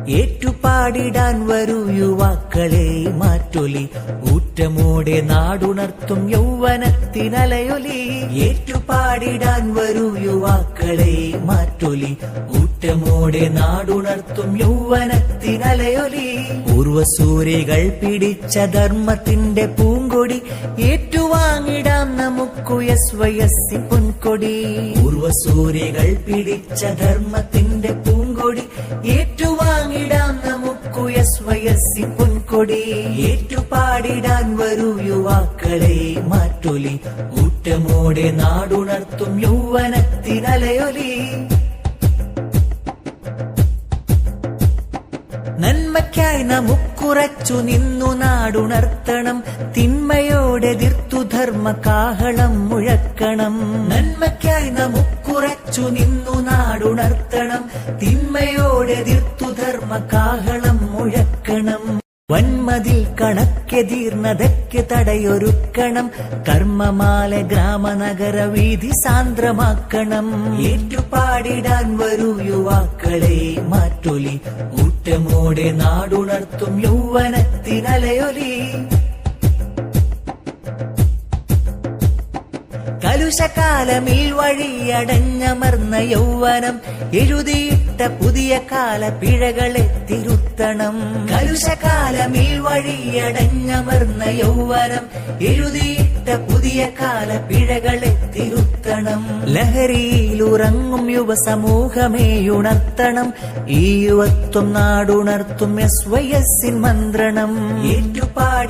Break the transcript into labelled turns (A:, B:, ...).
A: ഏറ്റുപാടിടാൻ വരൂ യുവാക്കളെ മാറ്റൊലി, ഊറ്റമോടെ നാടുണർത്തും യൗവനത്തിനലയൊലി. ഏറ്റുപാടിടാൻ വരൂ യുവാക്കളെ മാറ്റൊലി, ഊറ്റമോടെ നാടുണർത്തും യൗവനത്തിനലയൊലി. പൂർവസൂരികൾ പിടിച്ച ധർമ്മത്തിന്റെ പൂങ്കൊടി, ഏറ്റുവാങ്ങിടാം നമുക്കു SYS പൊൻകൊടി. പൂർവസൂരികൾ പിടിച്ച ധർമ്മത്തിന്റെ പൂങ്കൊടി, ഏറ്റുവാങ്ങിടാം നമുക്കു SYS പൊൻകൊടി. ഏറ്റുപാടിടാൻ വരൂ യുവാക്കളെ മാറ്റൊലി, ഊറ്റമോടെ നാടുണർത്തും യൗവനത്തിനലയൊലി. നന്മയ്ക്കായി നമുക്കുറച്ചു നിന്നു നാടുണർത്തണം, തിന്മയോടെതിർത്തു ധർമ്മ കാഹളം മുഴക്കണം. നന്മയ്ക്കായി നമുക്കുറച്ചു നിന്നു നാടുണർത്തണം, തിന്മയോടെതിർത്തു ധർമ്മ കാഹളം മുഴക്കണം. വന്മതിൽ കണക്കെതീർന്നതൊക്കെ തടയൊരുക്കണം, കർമ്മമാല ഗ്രാമനഗര വീതി സാന്ദ്രമാക്കണം. ഏറ്റുപാടിടാൻ വരൂ യുവാക്കളെ മാറ്റൊലി, ഊറ്റമോടെ നാടുണർത്തും യൗവനത്തിനലയൊലി. കലുഷകാലമിൽ വഴിയടഞ്ഞമർന്ന യൗവനം, എഴുതിയിട്ട പുതിയ കാല പിഴകളെ തിരുത്തണം. കലുഷകാലമിൽ വഴിയടഞ്ഞമർന്ന യൗവനം, എഴുതിയിട്ട പുതിയ കാല പിഴകളെ തിരുത്തണം. ലഹരിയിലുറങ്ങും യുവസമൂഹമേയുണർത്തണം, ഈ യുവത്വം നാടുണർത്തും SYS മന്ത്രണം. ഏറ്റുപാടി